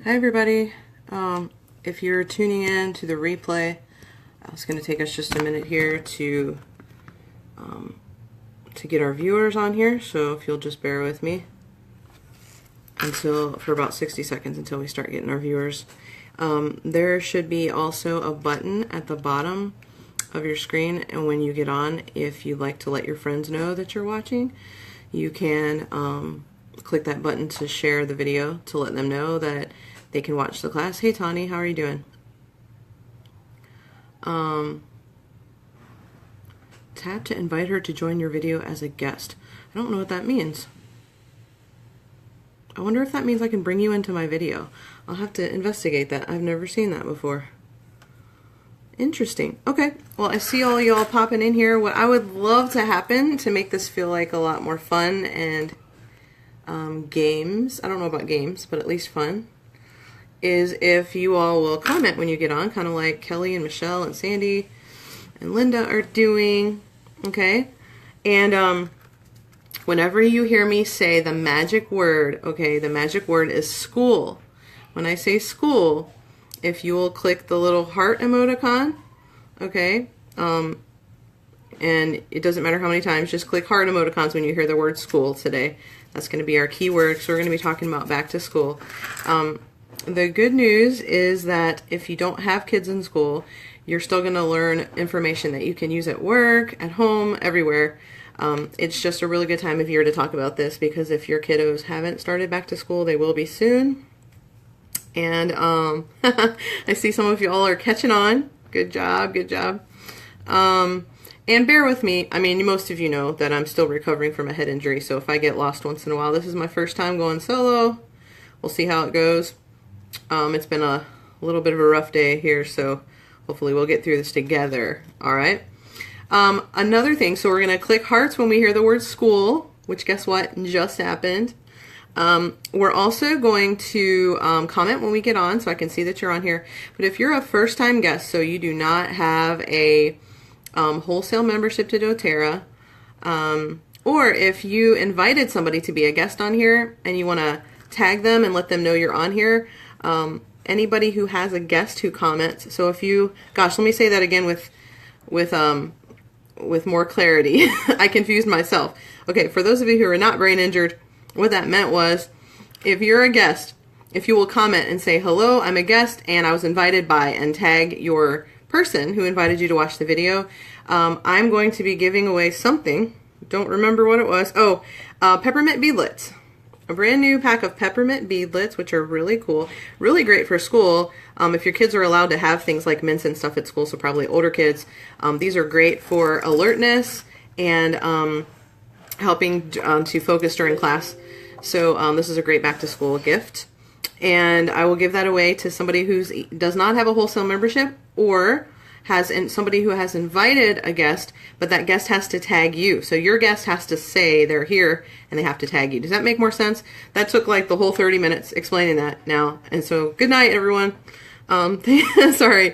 Hi everybody. If you're tuning in to the replay, it's going to take us just a minute here to get our viewers on here. So if you'll just bear with me for about 60 seconds until we start getting our viewers. There should be also a button at the bottom of your screen, and when you get on, if you'd like to let your friends know that you're watching, you can click that button to share the video to let them know that they can watch the class. Hey Tani, how are you doing? Tap to invite her to join your video as a guest. I don't know what that means. I wonder if that means I can bring you into my video. I'll have to investigate that. I've never seen that before. Interesting. Okay, well, I see all y'all popping in here. What I would love to happen to make this feel like a lot more fun and games, I don't know about games, but at least fun, is if you all will comment when you get on, kind of like Kelly and Michelle and Sandy and Linda are doing, okay? And whenever you hear me say the magic word, okay, the magic word is school. When I say school, if you will click the little heart emoticon, okay, and it doesn't matter how many times, just click heart emoticons when you hear the word school today. That's going to be our keyword, so we're going to be talking about back to school. The good news is that if you don't have kids in school, you're still going to learn information that you can use at work, at home, everywhere. It's just a really good time of year to talk about this, because if your kiddos haven't started back to school, they will be soon. And I see some of you all are catching on. Good job, good job. And bear with me. I mean, most of you know that I'm still recovering from a head injury, so if I get lost once in a while, this is my first time going solo. We'll see how it goes. It's been a little bit of a rough day here, so hopefully we'll get through this together. All right. Another thing, so we're going to click hearts when we hear the word school, which guess what just happened. We're also going to comment when we get on, so I can see that you're on here. But if you're a first-time guest, so you do not have a wholesale membership to doTERRA, or if you invited somebody to be a guest on here and you want to tag them and let them know you're on here, anybody who has a guest who comments, so if you, gosh, let me say that again with more clarity. I confused myself. Okay, for those of you who are not brain injured, what that meant was, if you're a guest, if you will comment and say, hello, I'm a guest and I was invited by, and tag your person who invited you to watch the video, I'm going to be giving away something. Don't remember what it was. Oh, peppermint beadlets. A brand new pack of peppermint beadlets, which are really cool, really great for school. If your kids are allowed to have things like mints and stuff at school, so probably older kids, these are great for alertness and helping to focus during class. So this is a great back to school gift. And I will give that away to somebody who does not have a wholesale membership, or somebody who has invited a guest, but that guest has to tag you. So your guest has to say they're here and they have to tag you. Does that make more sense? That took like the whole 30 minutes explaining that now. And so good night, everyone. Sorry,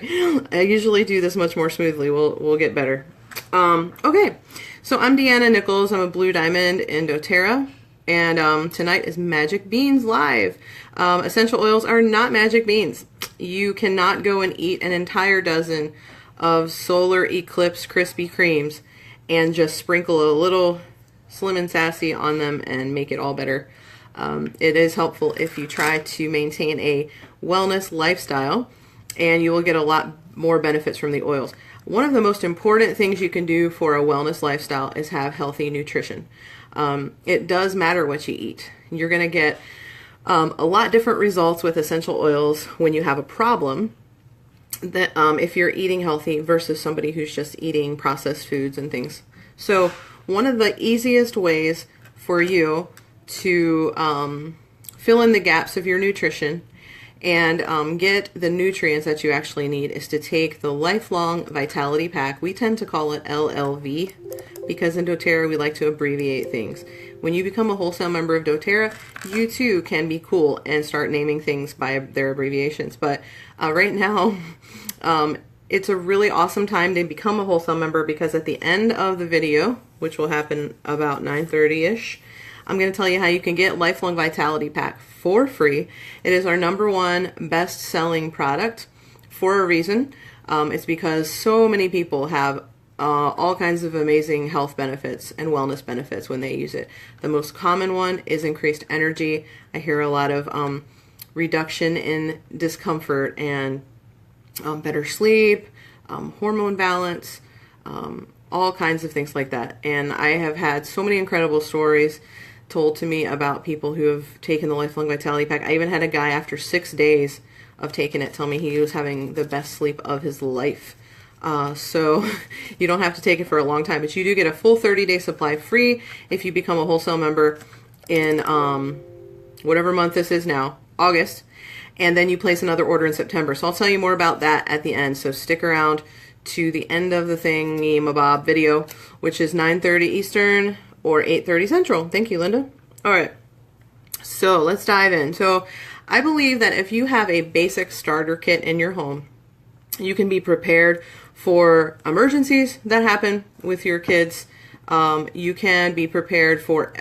I usually do this much more smoothly. We'll get better. Okay, so I'm Deanna Nichols. I'm a Blue Diamond in doTERRA. And tonight is Magic Beans Live. Essential oils are not magic beans. You cannot go and eat an entire dozen of Solar Eclipse Krispy Kremes and just sprinkle a little Slim and Sassy on them and make it all better. It is helpful if you try to maintain a wellness lifestyle, and you will get a lot more benefits from the oils. One of the most important things you can do for a wellness lifestyle is have healthy nutrition. It does matter what you eat. You're going to get a lot different results with essential oils when you have a problem, that if you're eating healthy versus somebody who's just eating processed foods and things. So one of the easiest ways for you to fill in the gaps of your nutrition and get the nutrients that you actually need is to take the Lifelong Vitality Pack. We tend to call it LLV because in doTERRA we like to abbreviate things. When you become a wholesale member of doTERRA, you too can be cool and start naming things by their abbreviations. But right now, it's a really awesome time to become a wholesale member, because at the end of the video, which will happen about 9:30-ish, I'm going to tell you how you can get Lifelong Vitality Pack for free. It is our #1 best-selling product for a reason. It's because so many people have all kinds of amazing health benefits and wellness benefits when they use it. The most common one is increased energy. I hear a lot of reduction in discomfort and better sleep, hormone balance, all kinds of things like that. And I have had so many incredible stories told to me about people who have taken the Lifelong Vitality Pack. I even had a guy after 6 days of taking it tell me he was having the best sleep of his life. So you don't have to take it for a long time, but you do get a full 30-day supply free if you become a wholesale member in whatever month this is now, August, and then you place another order in September. So I'll tell you more about that at the end, so stick around to the end of the thingy-mabob video, which is 9:30 Eastern or 8:30 Central. Thank you, Linda. All right, so let's dive in. So I believe that if you have a basic starter kit in your home, you can be prepared for emergencies that happen with your kids. You can be prepared for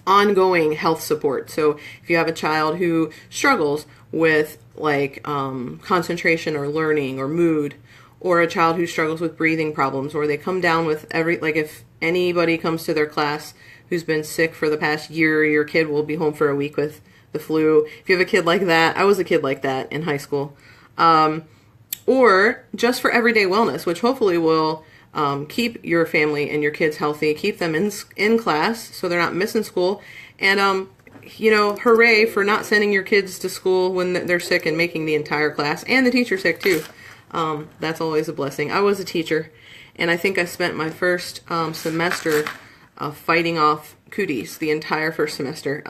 ongoing health support. So if you have a child who struggles with like concentration or learning or mood, or a child who struggles with breathing problems, or they come down with like if anybody comes to their class who's been sick for the past year, your kid will be home for a week with the flu. If you have a kid like that, I was a kid like that in high school. Or just for everyday wellness, which hopefully will keep your family and your kids healthy, keep them in class so they're not missing school, and you know, hooray for not sending your kids to school when they're sick and making the entire class and the teacher sick too. That's always a blessing. I was a teacher, and I think I spent my first semester fighting off cooties the entire first semester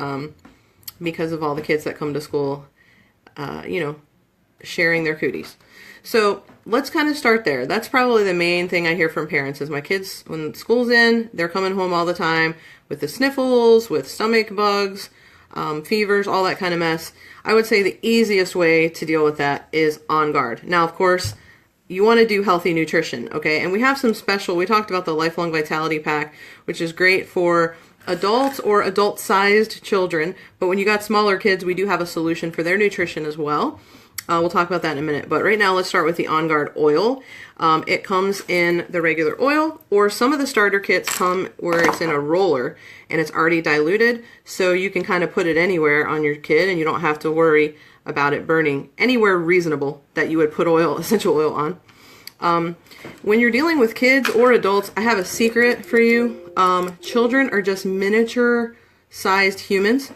because of all the kids that come to school, you know, sharing their cooties. So let's kind of start there. That's probably the main thing I hear from parents is my kids, when school's in, they're coming home all the time with the sniffles, with stomach bugs, fevers, all that kind of mess. I would say the easiest way to deal with that is On Guard. Now, of course, you want to do healthy nutrition, okay? And we have some special, we talked about the Lifelong Vitality Pack, which is great for adults or adult-sized children. But when you got smaller kids, we do have a solution for their nutrition as well. We'll talk about that in a minute. But right now, let's start with the On Guard oil. It comes in the regular oil, or some of the starter kits come where it's in a roller and it's already diluted. So you can kind of put it anywhere on your kid and you don't have to worry about it burning anywhere reasonable that you would put oil, essential oil on. When you're dealing with kids or adults, I have a secret for you. Children are just miniature-sized humans.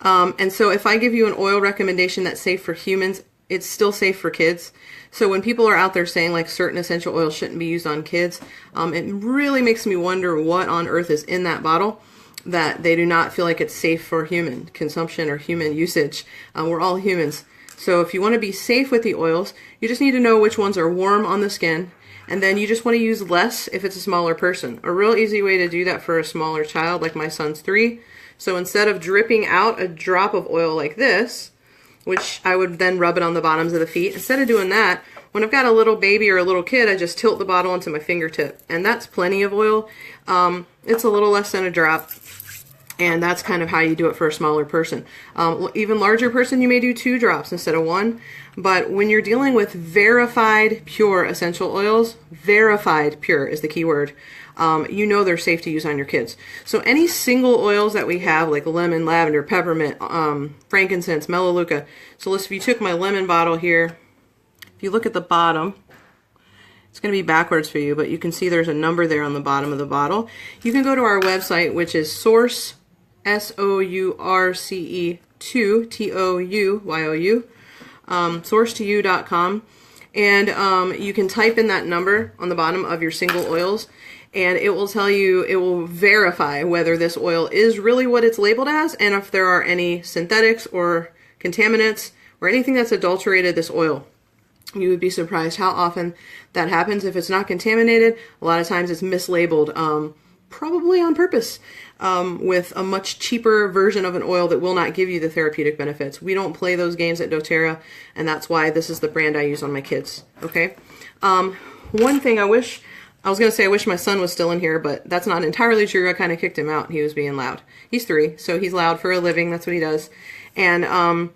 And so if I give you an oil recommendation that's safe for humans, it's still safe for kids. So when people are out there saying like certain essential oils shouldn't be used on kids, it really makes me wonder what on earth is in that bottle that they do not feel like it's safe for human consumption or human usage. We're all humans. So if you want to be safe with the oils, you just need to know which ones are warm on the skin, and then you just want to use less if it's a smaller person. A real easy way to do that for a smaller child, like my son's 3. So instead of dripping out a drop of oil like this, which I would then rub it on the bottoms of the feet, instead of doing that, when I've got a little baby or a little kid, I just tilt the bottle into my fingertip, and that's plenty of oil. It's a little less than a drop, and that's kind of how you do it for a smaller person. Even larger person, you may do 2 drops instead of 1. But when you're dealing with verified pure essential oils, verified pure is the key word, you know they're safe to use on your kids. So any single oils that we have, like lemon, lavender, peppermint, frankincense, melaleuca. So if you took my lemon bottle here, if you look at the bottom, it's going to be backwards for you, but you can see there's a number there on the bottom of the bottle. You can go to our website, which is Source, SOURCE 2, TOUYOU, source2you.com, and you can type in that number on the bottom of your single oils, and it will tell you, it will verify whether this oil is really what it's labeled as, and if there are any synthetics or contaminants or anything that's adulterated this oil. You would be surprised how often that happens. If it's not contaminated, a lot of times it's mislabeled, probably on purpose, with a much cheaper version of an oil that will not give you the therapeutic benefits. We don't play those games at doTERRA, and that's why this is the brand I use on my kids, okay? One thing I wish I was going to say I wish my son was still in here, but that's not entirely true. I kind of kicked him out. He was being loud. He's 3, so he's loud for a living. That's what he does. And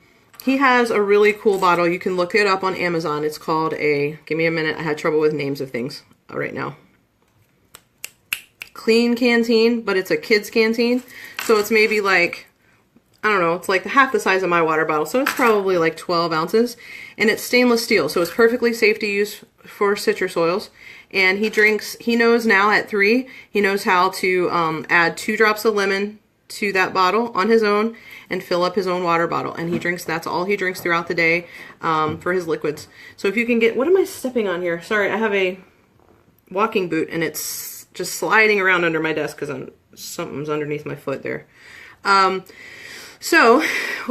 he has a really cool bottle. You can look it up on Amazon. It's called give me a minute. I had trouble with names of things right now. Clean Canteen, but it's a kid's canteen. So it's maybe like, I don't know, it's like half the size of my water bottle. So it's probably like 12 ounces. And it's stainless steel, so it's perfectly safe to use for citrus oils. And he knows now at 3, he knows how to add 2 drops of lemon to that bottle on his own and fill up his own water bottle. And that's all he drinks throughout the day for his liquids. So if you can get, what am I stepping on here? Sorry, I have a walking boot and it's just sliding around under my desk because something's underneath my foot there. So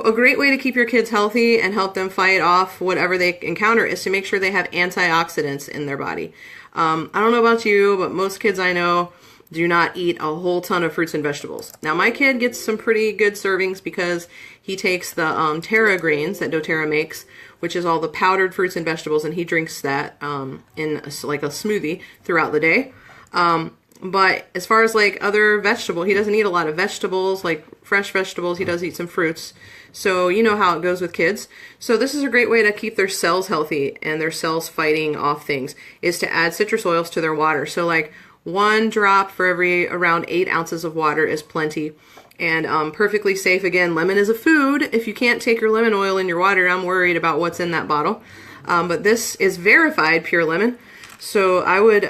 a great way to keep your kids healthy and help them fight off whatever they encounter is to make sure they have antioxidants in their body. I don't know about you, but most kids I know do not eat a whole ton of fruits and vegetables. Now my kid gets some pretty good servings because he takes the Terra Greens that doTERRA makes, which is all the powdered fruits and vegetables, and he drinks that in like a smoothie throughout the day. But as far as like other vegetable, he doesn't eat a lot of vegetables, like fresh vegetables. He does eat some fruits. So you know how it goes with kids. So this is a great way to keep their cells healthy and their cells fighting off things, is to add citrus oils to their water. So like 1 drop for every around 8 ounces of water is plenty. And perfectly safe. Again, lemon is a food. If you can't take your lemon oil in your water, I'm worried about what's in that bottle. But this is verified pure lemon. So I would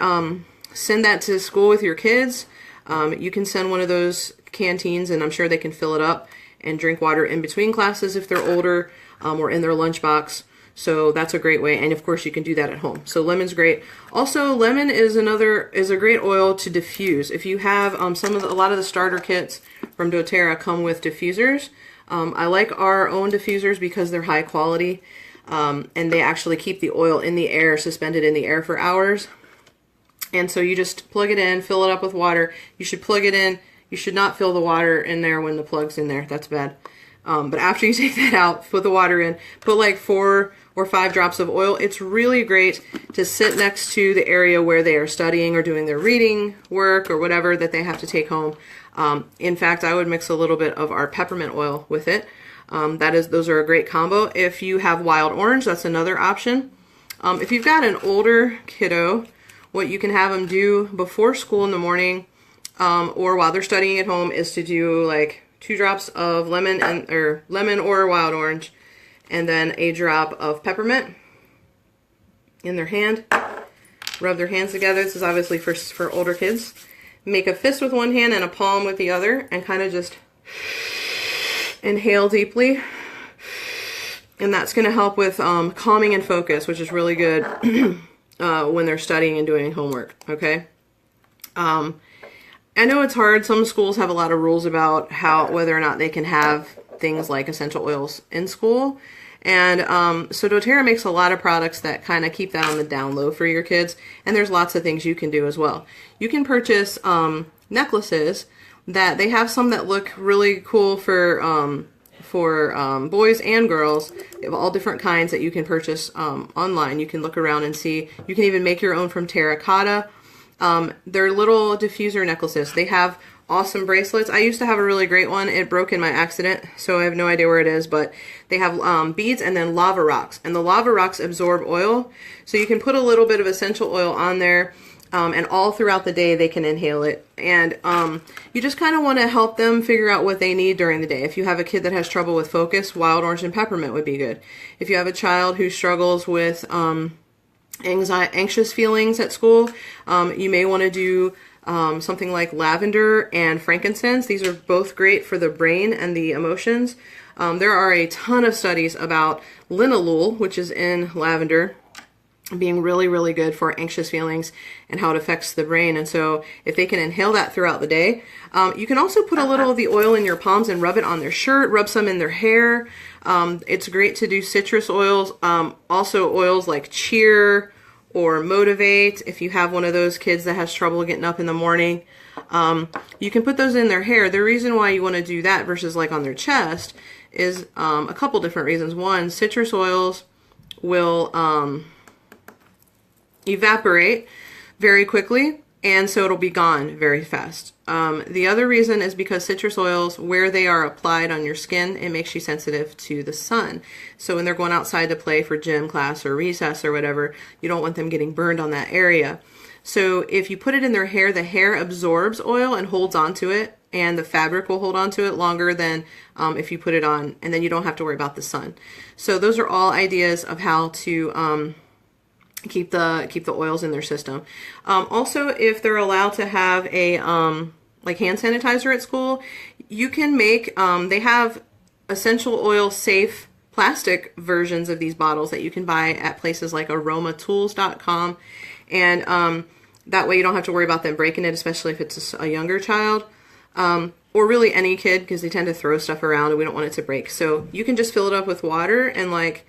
send that to school with your kids. You can send one of those canteens and I'm sure they can fill it up and drink water in between classes if they're older, or in their lunchbox. So that's a great way. And of course you can do that at home. So lemon's great. Also, lemon is a great oil to diffuse. If you have a lot of the starter kits from doTERRA come with diffusers. I like our own diffusers because they're high quality, and they actually keep the oil in the air, suspended in the air for hours. And so you just plug it in, fill it up with water. You should plug it in. You should not fill the water in there when the plug's in there. That's bad. But after you take that out, put the water in, put like 4 or 5 drops of oil. It's really great to sit next to the area where they are studying or doing their reading work or whatever that they have to take home. In fact, I would mix a little bit of our peppermint oil with it. Those are a great combo. If you have wild orange, that's another option. If you've got an older kiddo, what you can have them do before school in the morning, or while they're studying at home, is to do like 2 drops of lemon or wild orange, and then a drop of peppermint in their hand. Rub their hands together. This is obviously for older kids. Make a fist with one hand and a palm with the other, and kind of just inhale deeply. And that's going to help with calming and focus, which is really good when they're studying and doing homework. Okay. I know it's hard. Some schools have a lot of rules about whether or not they can have things like essential oils in school. And so doTERRA makes a lot of products that kind of keep that on the down low for your kids. And there's lots of things you can do as well. You can purchase necklaces that they have some that look really cool for boys and girls. They have all different kinds that you can purchase online. You can look around and see. You can even make your own from terracotta. They're little diffuser necklaces. They have awesome bracelets. I used to have a really great one. It broke in my accident, so I have no idea where it is, but they have beads and then lava rocks. And the lava rocks absorb oil, so you can put a little bit of essential oil on there, and all throughout the day they can inhale it. And you just kind of want to help them figure out what they need during the day. If you have a kid that has trouble with focus, wild orange and peppermint would be good. If you have a child who struggles with anxious feelings at school, you may want to do something like lavender and frankincense. These are both great for the brain and the emotions. There are a ton of studies about linalool, which is in lavender, being really, really good for anxious feelings and how it affects the brain. And so if they can inhale that throughout the day, you can also put a little of the oil in your palms and rub it on their shirt, rub some in their hair. It's great to do citrus oils, also oils like Cheer or Motivate. If you have one of those kids that has trouble getting up in the morning, you can put those in their hair. The reason why you want to do that versus like on their chest is a couple different reasons. One, citrus oils will evaporate very quickly, and so it'll be gone very fast. The other reason is because citrus oils, where they are applied on your skin, it makes you sensitive to the sun. So when they're going outside to play for gym class or recess or whatever, you don't want them getting burned on that area. So if you put it in their hair, the hair absorbs oil and holds onto it, and the fabric will hold onto it longer than if you put it on, and then you don't have to worry about the sun. So those are all ideas of how to keep the oils in their system. Also, if they're allowed to have a like hand sanitizer at school, you can make they have essential oil safe plastic versions of these bottles that you can buy at places like aromatools.com, and that way you don't have to worry about them breaking it, especially if it's a younger child, or really any kid, because they tend to throw stuff around and we don't want it to break. So you can just fill it up with water and like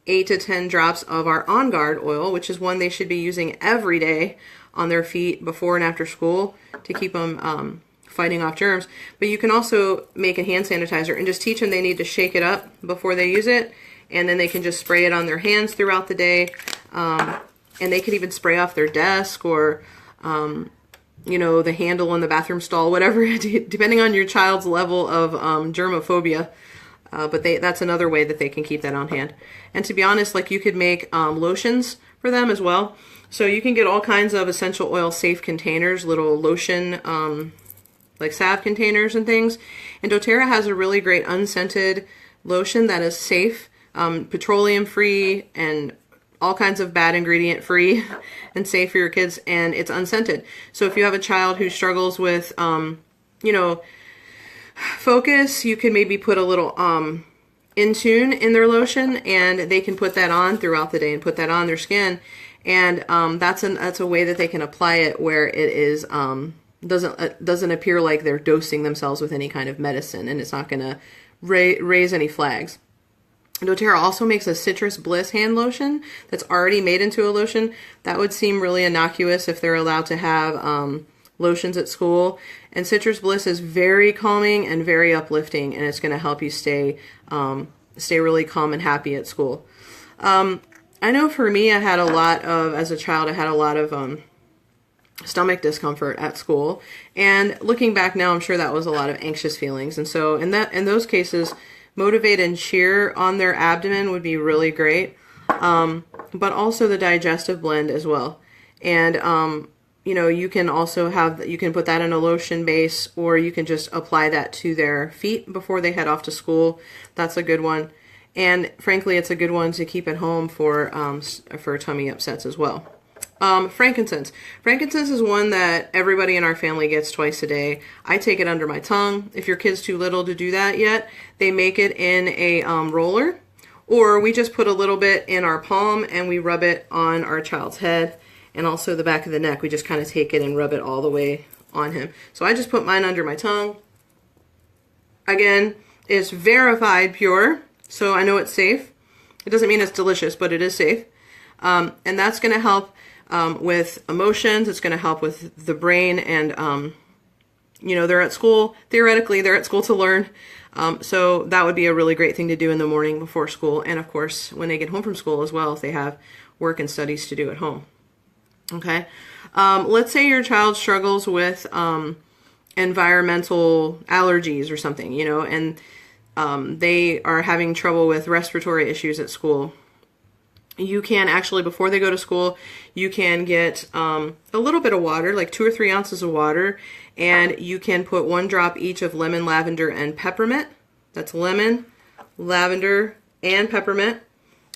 8 to 10 drops of our On Guard oil, which is one they should be using every day on their feet before and after school to keep them fighting off germs. But you can also make a hand sanitizer and just teach them they need to shake it up before they use it, and then they can just spray it on their hands throughout the day. And they could even spray off their desk or, you know, the handle in the bathroom stall, whatever, depending on your child's level of germophobia. But that's another way that they can keep that on hand. And to be honest, like you could make lotions for them as well. So you can get all kinds of essential oil safe containers, little lotion, like salve containers and things. And doTERRA has a really great unscented lotion that is safe, petroleum free, and all kinds of bad ingredient free and safe for your kids, and it's unscented. So if you have a child who struggles with, you know, focus, you can maybe put a little Intune in their lotion, and they can put that on throughout the day and put that on their skin. And that's a way that they can apply it where it is doesn't appear like they're dosing themselves with any kind of medicine, and it's not going to raise any flags. doTERRA also makes a Citrus Bliss hand lotion that's already made into a lotion. That would seem really innocuous if they're allowed to have lotions at school. And Citrus Bliss is very calming and very uplifting, and it's going to help you stay really calm and happy at school. I know for me, as a child, I had a lot of stomach discomfort at school. And looking back now, I'm sure that was a lot of anxious feelings. And so in those cases, Motivate and Cheer on their abdomen would be really great, but also the Digestive Blend as well. And you know, you can put that in a lotion base, or you can just apply that to their feet before they head off to school. That's a good one. And frankly, it's a good one to keep at home for tummy upsets as well. Frankincense. Frankincense is one that everybody in our family gets twice a day. I take it under my tongue. If your kid's too little to do that yet, they make it in a roller, or we just put a little bit in our palm and we rub it on our child's head and also the back of the neck. We just kind of take it and rub it all the way on him. So I just put mine under my tongue. Again, it's verified pure, so I know it's safe. It doesn't mean it's delicious, but it is safe. And that's going to help with emotions. It's going to help with the brain, and you know, they're at school. Theoretically, they're at school to learn. So that would be a really great thing to do in the morning before school, and of course when they get home from school as well, if they have work and studies to do at home. Okay, let's say your child struggles with environmental allergies or something, you know, and they are having trouble with respiratory issues at school. You can actually, before they go to school, you can get a little bit of water, like 2 or 3 ounces of water, and you can put 1 drop each of lemon, lavender, and peppermint. That's lemon, lavender, and peppermint.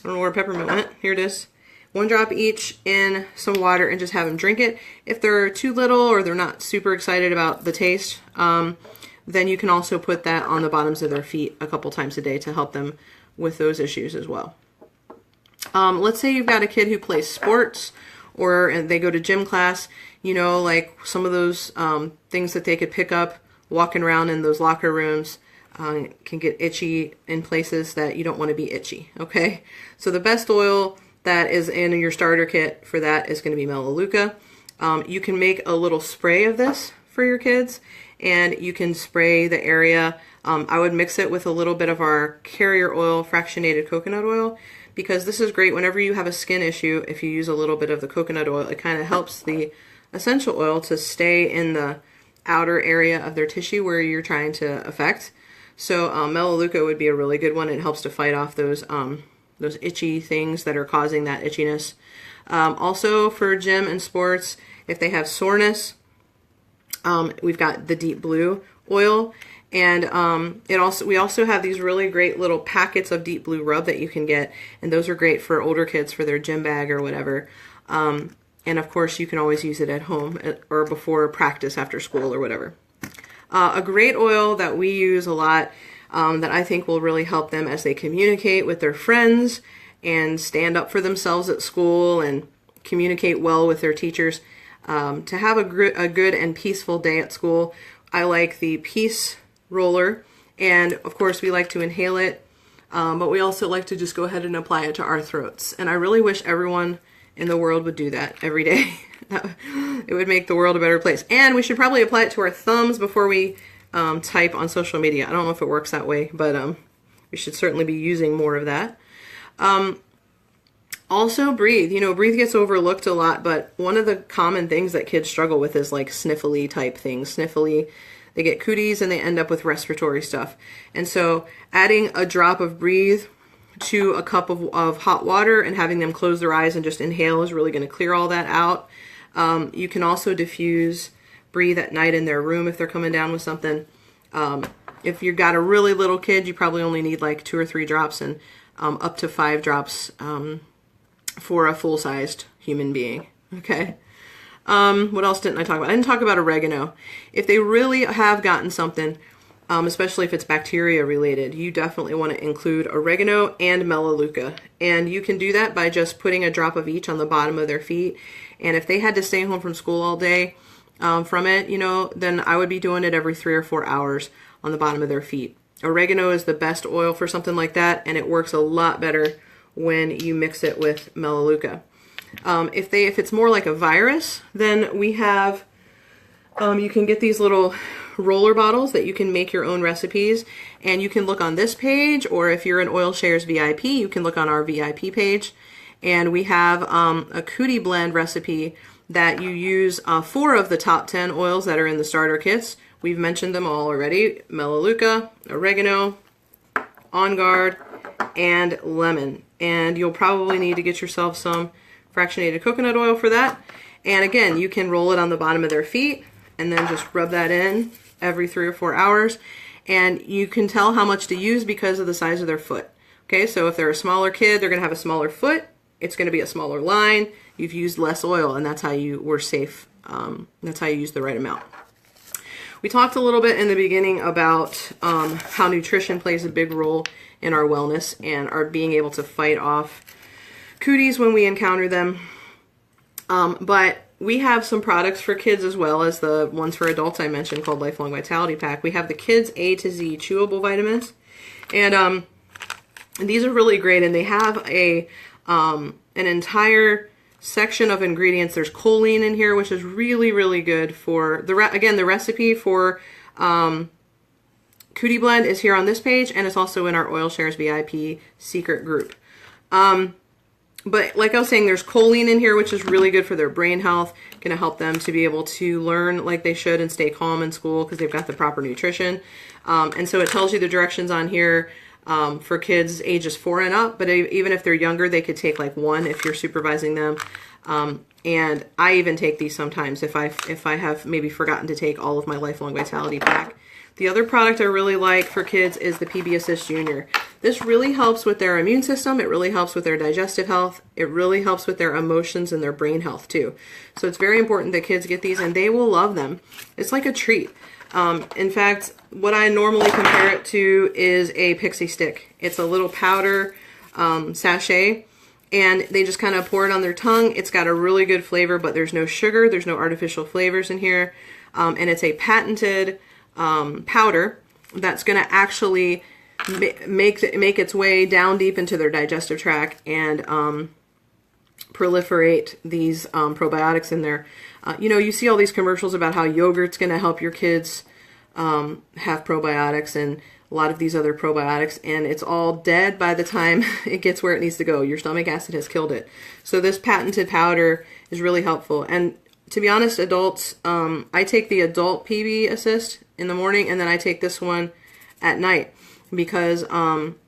I don't know where peppermint went. Here it is. 1 drop each in some water, and just have them drink it. If they're too little or they're not super excited about the taste, then you can also put that on the bottoms of their feet a couple times a day to help them with those issues as well. Let's say you've got a kid who plays sports, or they go to gym class, you know, like some of those things that they could pick up walking around in those locker rooms can get itchy in places that you don't want to be itchy, okay? So the best oil that is in your starter kit for that is going to be Melaleuca. You can make a little spray of this for your kids, and you can spray the area. I would mix it with a little bit of our carrier oil, fractionated coconut oil, because this is great whenever you have a skin issue. If you use a little bit of the coconut oil, it kind of helps the essential oil to stay in the outer area of their tissue where you're trying to affect. So Melaleuca would be a really good one. It helps to fight off those itchy things that are causing that itchiness. Also for gym and sports, if they have soreness, we've got the Deep Blue oil, and we also have these really great little packets of Deep Blue rub that you can get, and those are great for older kids for their gym bag or whatever. And of course, you can always use it at home or before practice after school or whatever. A great oil that we use a lot that I think will really help them as they communicate with their friends and stand up for themselves at school and communicate well with their teachers. To have a good and peaceful day at school, I like the Peace Roller, and of course we like to inhale it, but we also like to just go ahead and apply it to our throats. And I really wish everyone in the world would do that every day. It would make the world a better place. And we should probably apply it to our thumbs before we type on social media. I don't know if it works that way, but we should certainly be using more of that. Also, breathe. You know, breathe gets overlooked a lot, but one of the common things that kids struggle with is like sniffly type things. Sniffly, they get cooties and they end up with respiratory stuff. And so adding a drop of breathe to a cup of hot water and having them close their eyes and just inhale is really going to clear all that out. You can also diffuse breathe at night in their room if they're coming down with something. If you've got a really little kid, you probably only need like 2 or 3 drops, and up to 5 drops for a full-sized human being. Okay. What else didn't I talk about? I didn't talk about oregano. If they really have gotten something, especially if it's bacteria related, you definitely want to include oregano and Melaleuca. And you can do that by just putting a drop of each on the bottom of their feet. And if they had to stay home from school all day from it, you know, then I would be doing it every 3 or 4 hours on the bottom of their feet. Oregano is the best oil for something like that, and it works a lot better when you mix it with Melaleuca. If it's more like a virus, then we have, you can get these little roller bottles that you can make your own recipes, and you can look on this page, or if you're an Oil Shares VIP, you can look on our VIP page, and we have a Cootie Blend recipe that you use 4 of the top 10 oils that are in the starter kits. We've mentioned them all already: Melaleuca, oregano, On Guard, and lemon. And you'll probably need to get yourself some fractionated coconut oil for that. And again, you can roll it on the bottom of their feet and then just rub that in every 3 or 4 hours. And you can tell how much to use because of the size of their foot. Okay, so if they're a smaller kid, they're going to have a smaller foot. It's going to be a smaller line. You've used less oil, and that's how you were safe. That's how you use the right amount. We talked a little bit in the beginning about how nutrition plays a big role in our wellness and our being able to fight off cooties when we encounter them. But we have some products for kids as well as the ones for adults I mentioned called Lifelong Vitality Pack. We have the Kids A to Z chewable vitamins, and these are really great, and they have an entire section of ingredients. There's choline in here, which is really, really good for the recipe for Cootie Blend is here on this page, and it's also in our Oil Shares VIP secret group. But like I was saying, there's choline in here, which is really good for their brain health, going to help them to be able to learn like they should and stay calm in school because they've got the proper nutrition. And so it tells you the directions on here for kids ages 4 and up, but even if they're younger, they could take like 1 if you're supervising them. And I even take these sometimes if I have maybe forgotten to take all of my Lifelong Vitality Pack. The other product I really like for kids is the PB Assist Junior. This really helps with their immune system. It really helps with their digestive health. It really helps with their emotions and their brain health too. So it's very important that kids get these, and they will love them. It's like a treat. In fact, what I normally compare it to is a Pixie Stick. It's a little powder sachet, and they just kind of pour it on their tongue. It's got a really good flavor, but there's no sugar. There's no artificial flavors in here. And it's a patented powder that's going to actually make its way down deep into their digestive tract and proliferate these probiotics in there. You know, you see all these commercials about how yogurt's going to help your kids have probiotics and a lot of these other probiotics, and it's all dead by the time it gets where it needs to go. Your stomach acid has killed it. So this patented powder is really helpful. And to be honest, adults, I take the adult PB Assist in the morning, and then I take this one at night because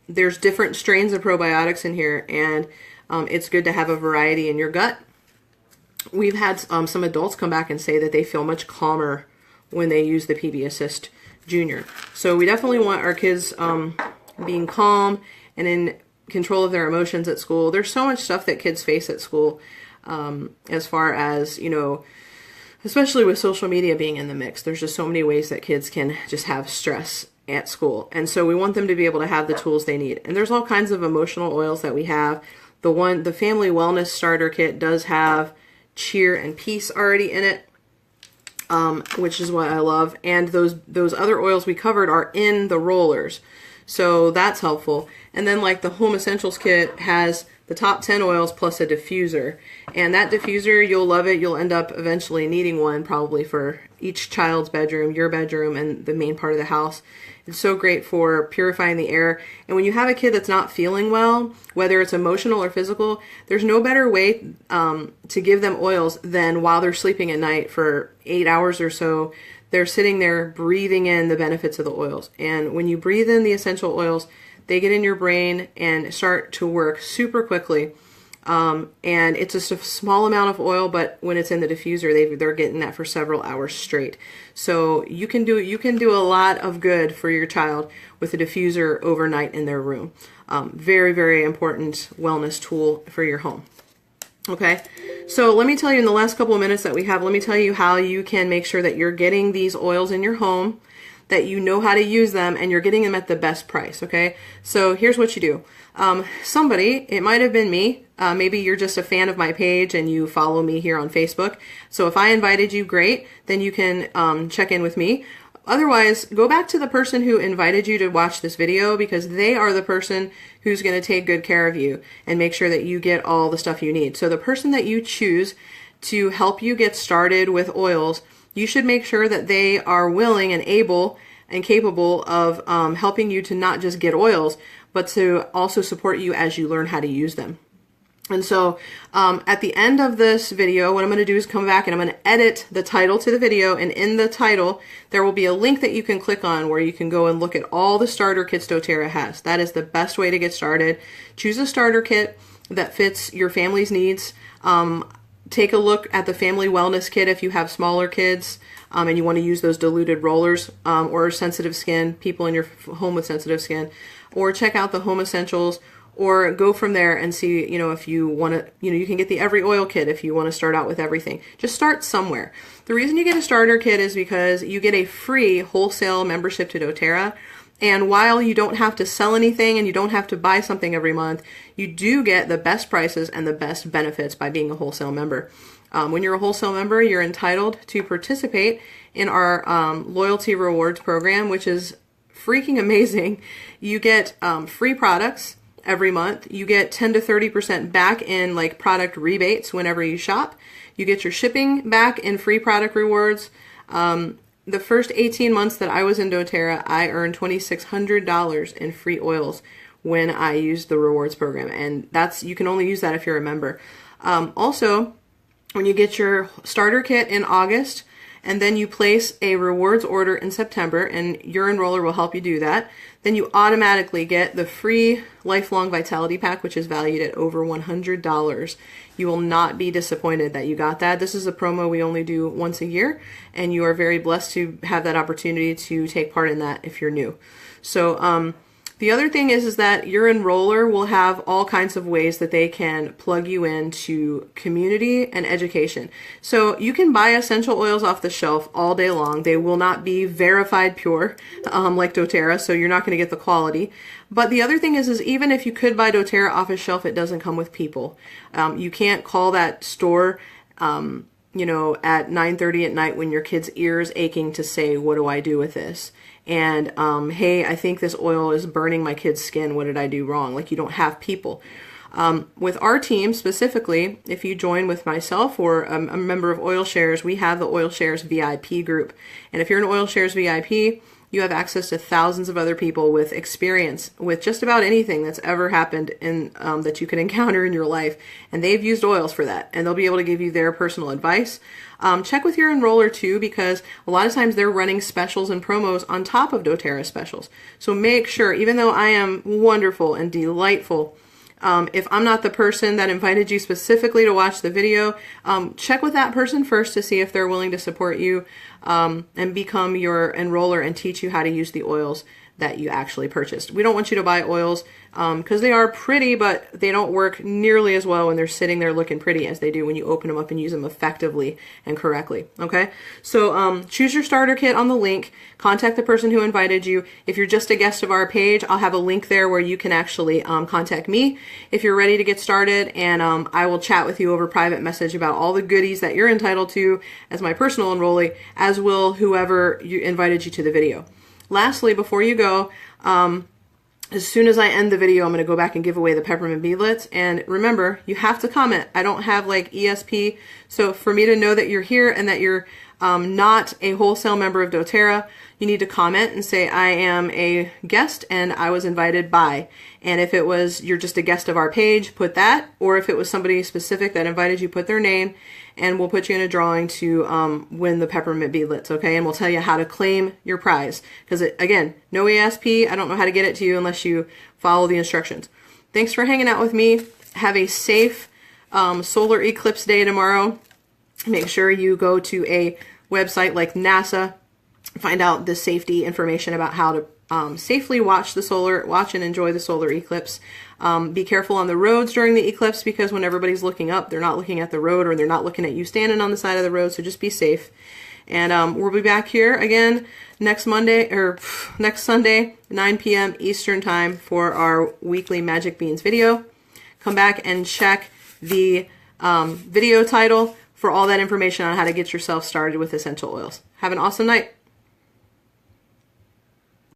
there's different strains of probiotics in here, and it's good to have a variety in your gut. We've had some adults come back and say that they feel much calmer when they use the PB Assist Junior. So we definitely want our kids being calm and in control of their emotions at school. There's so much stuff that kids face at school as far as, you know, especially with social media being in the mix. There's just so many ways that kids can just have stress at school. And so we want them to be able to have the tools they need. And there's all kinds of emotional oils that we have. The Family Wellness Starter Kit does have cheer and peace already in it. Which is what I love. And those other oils we covered are in the rollers. So that's helpful. And then like the Home Essentials kit has the top 10 oils plus a diffuser. And that diffuser, you'll love it. You'll end up eventually needing one probably for each child's bedroom, your bedroom, and the main part of the house. It's so great for purifying the air. And when you have a kid that's not feeling well, whether it's emotional or physical, there's no better way to give them oils than while they're sleeping at night for 8 hours or so. They're sitting there breathing in the benefits of the oils. And when you breathe in the essential oils, they get in your brain and start to work super quickly. And it's just a small amount of oil, but when it's in the diffuser, they're getting that for several hours straight. So you can do a lot of good for your child with a diffuser overnight in their room. Very, very important wellness tool for your home. Okay, so let me tell you in the last couple of minutes that we have, let me tell you how you can make sure that you're getting these oils in your home, that you know how to use them, and you're getting them at the best price, okay? So here's what you do. Somebody, it might have been me, maybe you're just a fan of my page and you follow me here on Facebook. So if I invited you, great, then you can check in with me. Otherwise, go back to the person who invited you to watch this video, because they are the person who's going to take good care of you and make sure that you get all the stuff you need. So the person that you choose to help you get started with oils, you should make sure that they are willing and able and capable of helping you to not just get oils, but to also support you as you learn how to use them. And so at the end of this video, what I'm going to do is come back and I'm going to edit the title to the video. And in the title, there will be a link that you can click on where you can go and look at all the starter kits doTERRA has. That is the best way to get started. Choose a starter kit that fits your family's needs. Take a look at the Family Wellness Kit if you have smaller kids and you want to use those diluted rollers or sensitive skin, people in your home with sensitive skin. Or check out the Home Essentials, or go from there and see, you know, if you want to, you know, you can get the Every Oil Kit if you want to start out with everything. Just start somewhere. The reason you get a starter kit is because you get a free wholesale membership to doTERRA. And while you don't have to sell anything and you don't have to buy something every month, you do get the best prices and the best benefits by being a wholesale member. When you're a wholesale member, you're entitled to participate in our loyalty rewards program, which is freaking amazing. You get free products every month. You get 10 to 30% back in like product rebates whenever you shop. You get your shipping back in free product rewards. The first 18 months that I was in doTERRA, I earned $2,600 in free oils when I used the rewards program. And you can only use that if you're a member. Also, when you get your starter kit in August, and then you place a rewards order in September, and your enroller will help you do that, then you automatically get the free Lifelong Vitality Pack, which is valued at over $100. You will not be disappointed that you got that. This is a promo we only do once a year, and you are very blessed to have that opportunity to take part in that if you're new. So the other thing is that your enroller will have all kinds of ways that they can plug you into community and education. So you can buy essential oils off the shelf all day long. They will not be verified pure like doTERRA, so you're not going to get the quality. But the other thing is even if you could buy doTERRA off a shelf, it doesn't come with people. You can't call that store you know, at 9:30 at night when your kid's ears aching to say, what do I do with this? And, hey, I think this oil is burning my kid's skin. What did I do wrong? Like, you don't have people. With our team specifically, if you join with myself or a member of Oil Shares, we have the Oil Shares VIP group. And if you're an Oil Shares VIP, you have access to thousands of other people with experience with just about anything that's ever happened in that you can encounter in your life. And they've used oils for that. And they'll be able to give you their personal advice. Check with your enroller too, because a lot of times they're running specials and promos on top of doTERRA specials. So make sure, even though I am wonderful and delightful, if I'm not the person that invited you specifically to watch the video, check with that person first to see if they're willing to support you and become your enroller and teach you how to use the oils that you actually purchased. We don't want you to buy oils because they are pretty, but they don't work nearly as well when they're sitting there looking pretty as they do when you open them up and use them effectively and correctly. Okay, so choose your starter kit on the link. Contact the person who invited you. If you're just a guest of our page, I'll have a link there where you can actually contact me if you're ready to get started, and I will chat with you over private message about all the goodies that you're entitled to as my personal enrollee, as will whoever invited you to the video. Lastly, before you go, as soon as I end the video, I'm going to go back and give away the peppermint beadlets. And remember, you have to comment. I don't have like ESP. So for me to know that you're here and that you're not a wholesale member of doTERRA, you need to comment and say, I am a guest and I was invited by. And if it was, you're just a guest of our page, put that. Or if it was somebody specific that invited you, put their name. And we'll put you in a drawing to win the peppermint beadlets, okay? And we'll tell you how to claim your prize. Because, again, no ESP. I don't know how to get it to you unless you follow the instructions. Thanks for hanging out with me. Have a safe solar eclipse day tomorrow. Make sure you go to a website like NASA. Find out the safety information about how to safely watch and enjoy the solar eclipse. Be careful on the roads during the eclipse, because when everybody's looking up, they're not looking at the road, or they're not looking at you standing on the side of the road. So just be safe. And we'll be back here again next Sunday, 9 p.m. Eastern time for our weekly Magic Beans video. Come back and check the video title for all that information on how to get yourself started with essential oils. Have an awesome night.